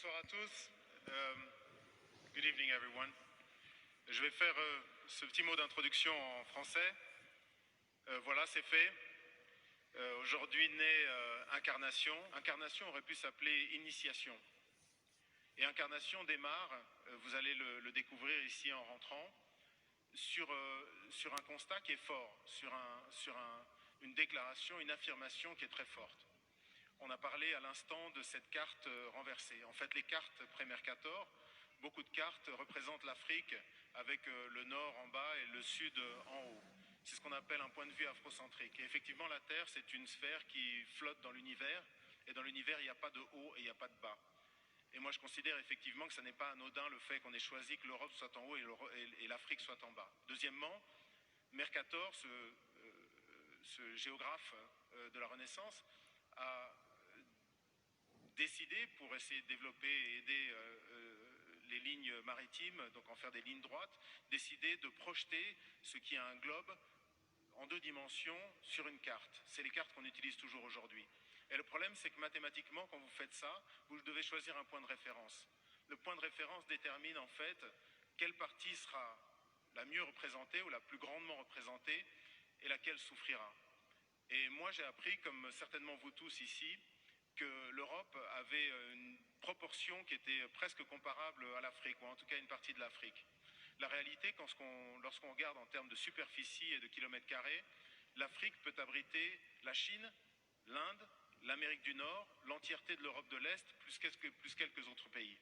Bonsoir à tous. Good evening everyone. Je vais faire ce petit mot d'introduction en français. Voilà, c'est fait. Aujourd'hui naît Incarnation. Incarnation aurait pu s'appeler Initiation. Et Incarnation démarre, vous allez le découvrir ici en rentrant, sur un constat qui est fort, sur une déclaration, une affirmation qui est très forte. On a parlé à l'instant de cette carte renversée. En fait, les cartes pré-Mercator, beaucoup de cartes représentent l'Afrique avec le nord en bas et le sud en haut. C'est ce qu'on appelle un point de vue afrocentrique. Et effectivement, la Terre, c'est une sphère qui flotte dans l'univers. Et dans l'univers, il n'y a pas de haut et il n'y a pas de bas. Et moi, je considère effectivement que ce n'est pas anodin le fait qu'on ait choisi que l'Europe soit en haut et l'Afrique soit en bas. Deuxièmement, Mercator, ce géographe de la Renaissance, a décidé, pour essayer de développer et aider les lignes maritimes, donc en faire des lignes droites, décidé de projeter ce qui est un globe en 2 dimensions sur une carte. C'est les cartes qu'on utilise toujours aujourd'hui. Et le problème, c'est que mathématiquement, quand vous faites ça, vous devez choisir un point de référence. Le point de référence détermine en fait quelle partie sera la mieux représentée ou la plus grandement représentée et laquelle souffrira. Et moi, j'ai appris, comme certainement vous tous ici, que l'Europe avait une proportion qui était presque comparable à l'Afrique, ou en tout cas une partie de l'Afrique. La réalité, lorsqu'on regarde en termes de superficie et de kilomètres carrés, l'Afrique peut abriter la Chine, l'Inde, l'Amérique du Nord, l'entièreté de l'Europe de l'Est, plus quelques autres pays.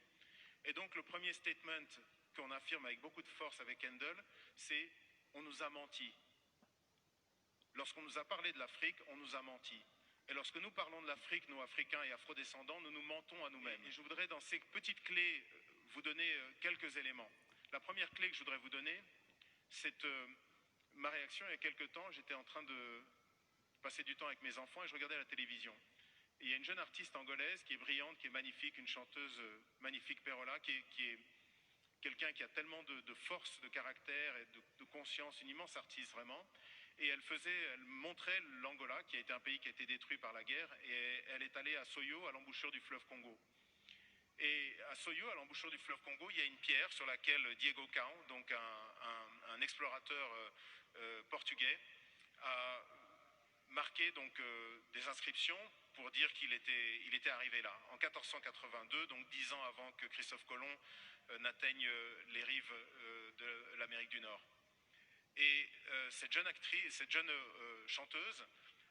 Et donc le premier statement qu'on affirme avec beaucoup de force avec Handel, c'est « on nous a menti ». Lorsqu'on nous a parlé de l'Afrique, on nous a menti. Et lorsque nous parlons de l'Afrique, nous, Africains et Afrodescendants, nous nous mentons à nous-mêmes. Et je voudrais, dans ces petites clés, vous donner quelques éléments. La première clé que je voudrais vous donner, c'est ma réaction il y a quelques temps. J'étais en train de passer du temps avec mes enfants et je regardais la télévision. Et il y a une jeune artiste angolaise qui est brillante, qui est magnifique, une chanteuse magnifique, Perola, qui est quelqu'un qui a tellement de force, de caractère et de conscience, une immense artiste vraiment. Et elle montrait l'Angola, qui a été un pays qui a été détruit par la guerre, et elle est allée à Soyo, à l'embouchure du fleuve Congo. Et à Soyo, à l'embouchure du fleuve Congo, il y a une pierre sur laquelle Diego Cao, donc un explorateur portugais, a marqué donc des inscriptions pour dire qu'il était arrivé là, en 1482, donc 10 ans avant que Christophe Colomb n'atteigne les rives de l'Amérique du Nord. Et cette jeune chanteuse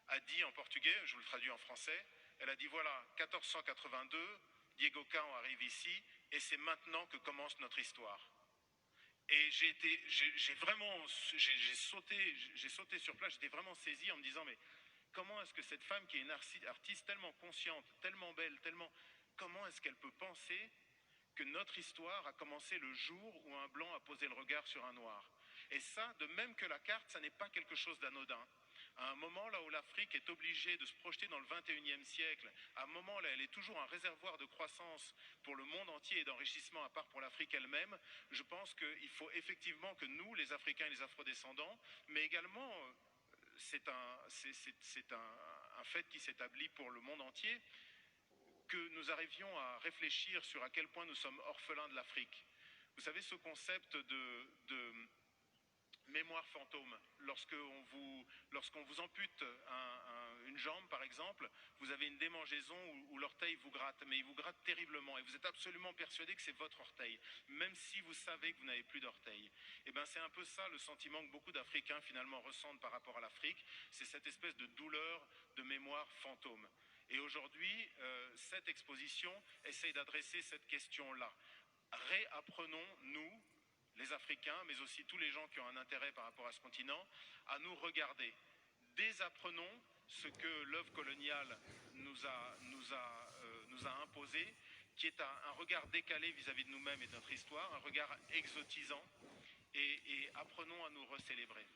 a dit en portugais, je vous le traduis en français, elle a dit voilà, 1482, Diego Cao arrive ici et c'est maintenant que commence notre histoire. Et j'ai sauté sur place, j'étais vraiment saisi en me disant mais comment est-ce que cette femme qui est une artiste tellement consciente, tellement belle, comment est-ce qu'elle peut penser que notre histoire a commencé le jour où un blanc a posé le regard sur un noir. Et ça, de même que la carte, ça n'est pas quelque chose d'anodin. À un moment là où l'Afrique est obligée de se projeter dans le 21e siècle, à un moment là elle est toujours un réservoir de croissance pour le monde entier et d'enrichissement à part pour l'Afrique elle-même, je pense qu'il faut effectivement que nous, les Africains et les Afrodescendants, mais également, c'est un fait qui s'établit pour le monde entier, que nous arrivions à réfléchir sur à quel point nous sommes orphelins de l'Afrique. Vous savez, ce concept de mémoire fantôme, lorsqu'on vous ampute une jambe par exemple, vous avez une démangeaison où l'orteil vous gratte, mais il vous gratte terriblement et vous êtes absolument persuadé que c'est votre orteil, même si vous savez que vous n'avez plus d'orteil. Et bien c'est un peu ça le sentiment que beaucoup d'Africains finalement ressentent par rapport à l'Afrique, c'est cette espèce de douleur de mémoire fantôme. Et aujourd'hui, cette exposition essaye d'adresser cette question-là. Réapprenons, nous, les Africains, mais aussi tous les gens qui ont un intérêt par rapport à ce continent, à nous regarder. Désapprenons ce que l'œuvre coloniale nous a imposé, qui est un regard décalé vis-à-vis de nous-mêmes et de notre histoire, un regard exotisant, et apprenons à nous recélébrer.